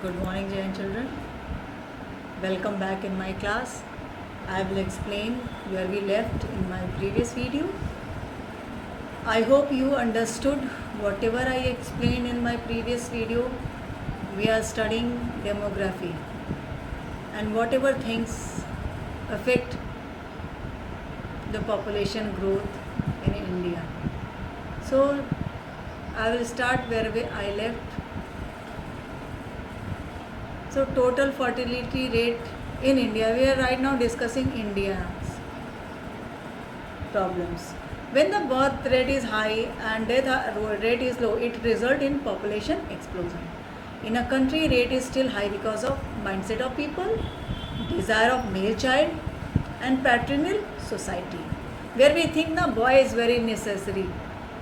Good morning, Jain children. Welcome back in my class. I will explain where we left in my previous video. I hope you understood whatever I explained in my previous video. We are studying demography and whatever things affect the population growth in India. So I will start where I left. So total fertility rate in India, we are right now discussing India's problems. When the birth rate is high and death rate is low, it results in population explosion. In a country, rate is still high because of mindset of people, desire of male child, and paternal society, where we think the boy is very necessary.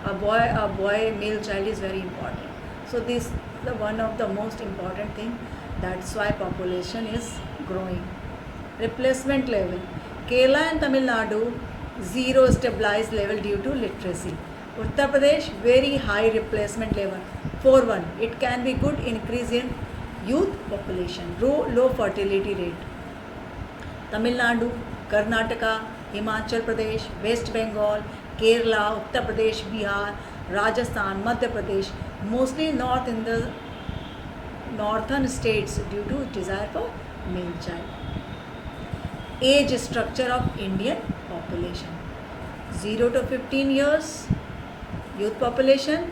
A boy, male child is very important. So this is the one of the most important thing. That's why population is growing. Replacement level. Kerala and Tamil Nadu, zero stabilized level due to literacy. Uttar Pradesh, very high replacement level, 4-1. It can be good increase in youth population, low fertility rate. Tamil Nadu, Karnataka, Himachal Pradesh, West Bengal, Kerala, Uttar Pradesh, Bihar, Rajasthan, Madhya Pradesh, mostly north in the northern states due to desire for male child. Age structure of Indian population. 0 to 15 years youth population,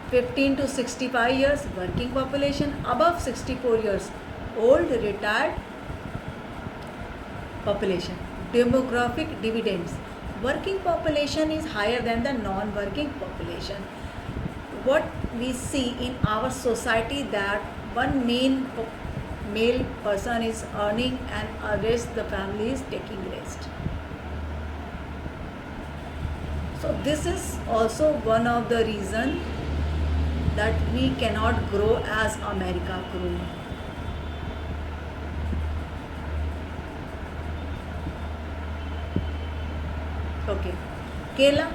15 to 65 years working population, above 64 years old retired population. Demographic dividends. Working population is higher than the non-working population. What we see in our society that one male person is earning and rest the family is taking rest. So this is also one of the reason that we cannot grow as America grew. Okay, Kerala,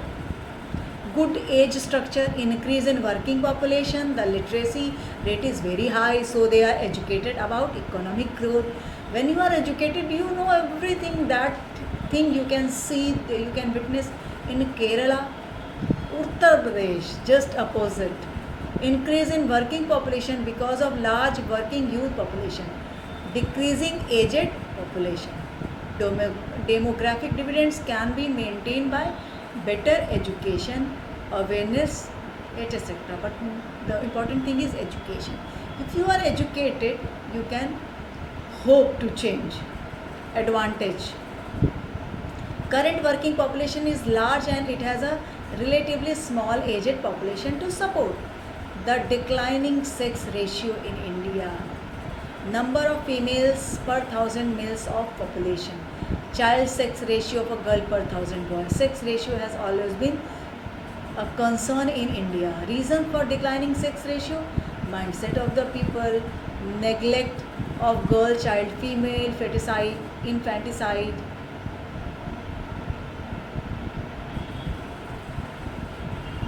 good age structure, increase in working population, the literacy rate is very high, so they are educated about economic growth. When you are educated, you know everything. That thing you can see, you can witness in Kerala. Uttar Pradesh, just opposite. Increase in working population because of large working youth population, decreasing aged population. Demographic dividends can be maintained by better education, awareness, etc. But the important thing is education. If you are educated, you can hope to change. Advantage. Current working population is large and it has a relatively small aged population to support. The declining sex ratio in India. Number of females per 1000 males of population. Child sex ratio of a girl per 1000 boys. Sex ratio has always been a concern in India. Reason for declining sex ratio? Mindset of the people, neglect of girl child, female feticide, infanticide.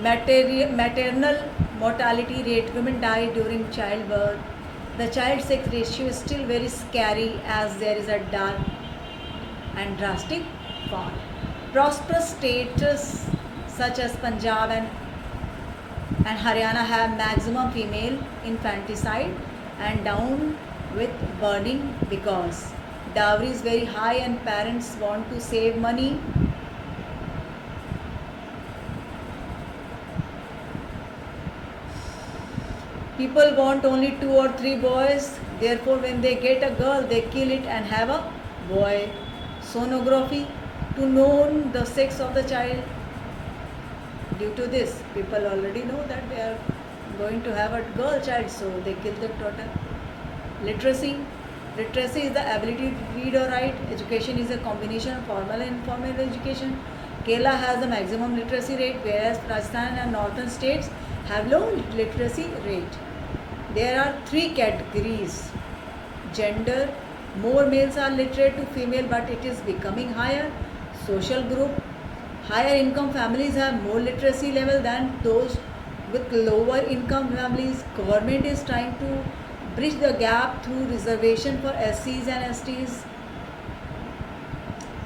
Maternal mortality rate, women die during childbirth. The child sex ratio is still very scary as there is a dark and drastic fall. Prosperous states such as Punjab and Haryana have maximum female infanticide and down with burning because dowry is very high and parents want to save money. People want only 2 or 3 boys, therefore when they get a girl they kill it and have a boy. Sonography to know the sex of the child. Due to this, people already know that they are going to have a girl child, so they kill the daughter. Literacy. Literacy is the ability to read or write. Education is a combination of formal and informal education. Kerala has the maximum literacy rate, whereas Rajasthan and northern states have low literacy rate. There are 3 categories. Gender, more males are literate to female, but it is becoming higher. Social group, higher income families have more literacy level than those with lower income families. Government is trying to bridge the gap through reservation for SCs and STs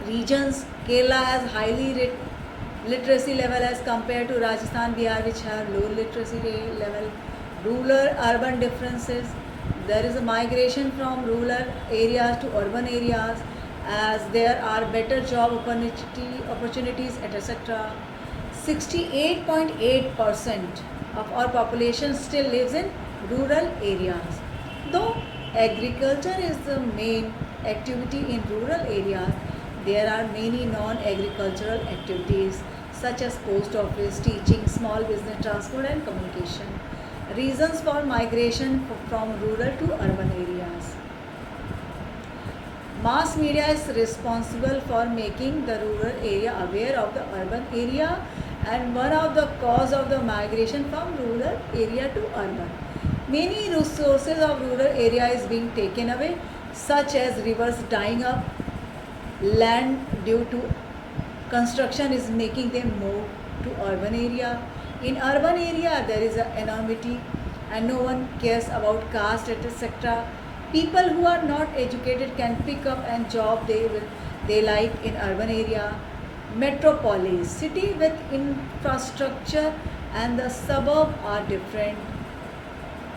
regions. Kerala has highly literacy level as compared to Rajasthan, Bihar, which have low literacy level. Rural urban differences. There is a migration from rural areas to urban areas as there are better job opportunities, etc. 68.8% of our population still lives in rural areas. Though agriculture is the main activity in rural areas, there are many non-agricultural activities such as post office, teaching, small business, transport and communication. Reasons for migration from rural to urban areas. Mass media is responsible for making the rural area aware of the urban area and one of the cause of the migration from rural area to urban. Many resources of rural area is being taken away, such as rivers drying up, land due to construction is making them move to urban area. In urban area there is an anonymity and no one cares about caste, etc. People who are not educated can pick up and job they like in urban area. Metropolis, city with infrastructure and the suburb are different.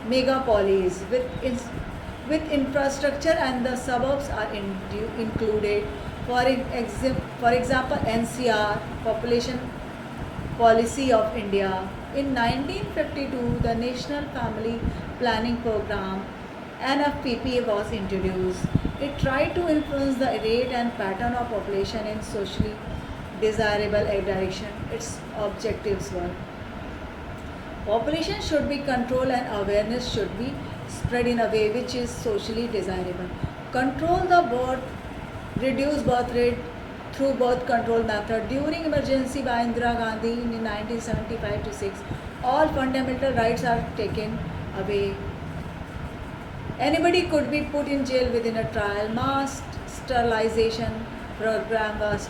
Megapolis with infrastructure and the suburbs are included. For example, NCR, Population Policy of India. In 1952, the National Family Planning Program NFPP was introduced. It tried to influence the rate and pattern of population in socially desirable direction. Its objectives were: population should be controlled and awareness should be spread in a way which is socially desirable. Control the reduce birth rate through birth control method. During emergency by Indira Gandhi in 1975 to 6, all fundamental rights are taken away. Anybody could be put in jail within a trial. Mass sterilization program was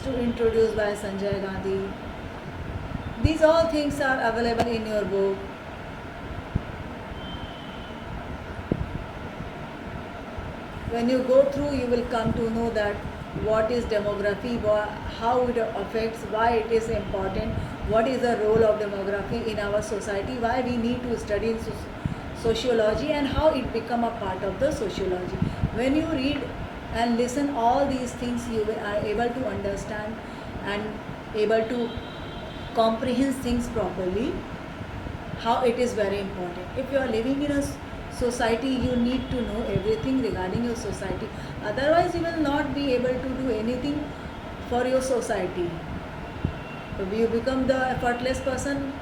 introduced by Sanjay Gandhi. These all things are available in your book. When you go through, you will come to know that what is demography, how it affects, why it is important, what is the role of demography in our society, why we need to study sociology and how it become a part of the sociology. When you read and listen all these things, you are able to understand and able to comprehend things properly, how it is very important. If you are living in a society, you need to know everything regarding your society. Otherwise, you will not be able to do anything for your society. If you become the effortless person,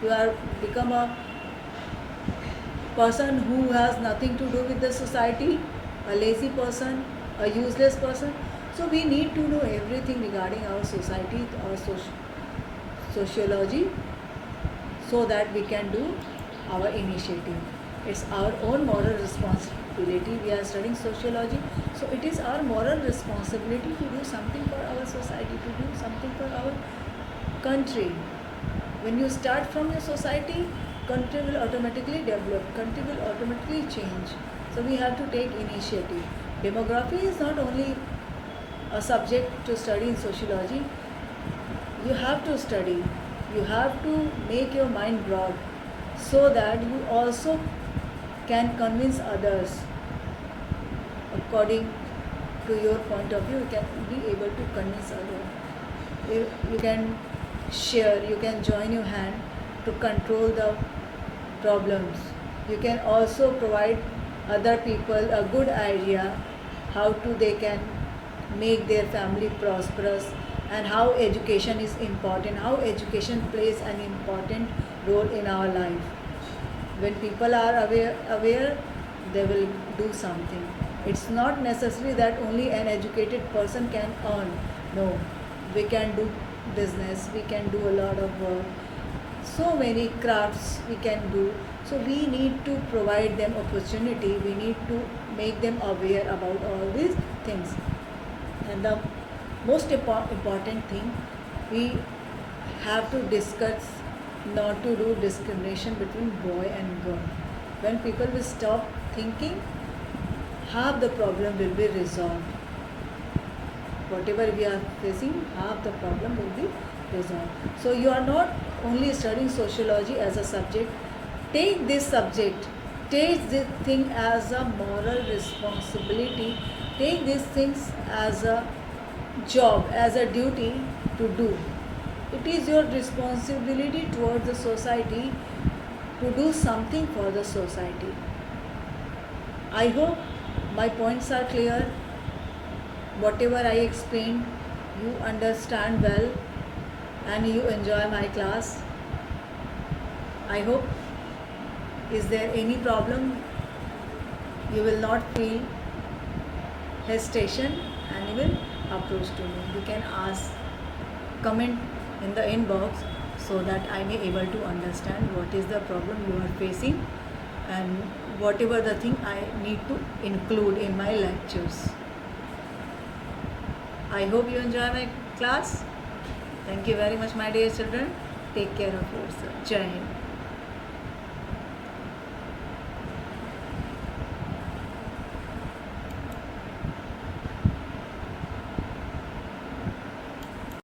you are become a person who has nothing to do with the society, a lazy person, a useless person. So we need to know everything regarding our society, our sociology, so that we can do our initiative. It's our own moral responsibility. We are studying sociology, so it is our moral responsibility to do something for our society, to do something for our country. When you start from your society, country will automatically develop, country will automatically change. So we have to take initiative. Demography is not only a subject to study in sociology. You have to study, you have to make your mind broad so that you also can convince others according to your point of view. You can be able to convince others. You can share, you can join your hand to control the problems. You can also provide other people a good idea how they can make their family prosperous, and how education is important, how education plays an important role in our life. When people are aware, they will do something. It's not necessary that only an educated person can earn. No, we can do business, we can do a lot of work, so many crafts we can do. So we need to provide them opportunity, we need to make them aware about all these things. And the most important thing, we have to discuss not to do discrimination between boy and girl. When people will stop thinking, half the problem will be resolved. Whatever we are facing, half the problem will be resolved. So you are not only studying sociology as a subject. Take this subject, take this thing as a moral responsibility, take these things as a job, as a duty to do. It is your responsibility towards the society to do something for the society. I hope my points are clear. Whatever I explained, you understand well and you enjoy my class. I hope. Is there any problem? You will not feel hesitation and you will approach to me. You can ask, comment in the inbox so that I may able to understand what is the problem you are facing and whatever the thing I need to include in my lectures. I hope you enjoy my class. Thank you very much, my dear children. Take care of yourself. Jai Hind.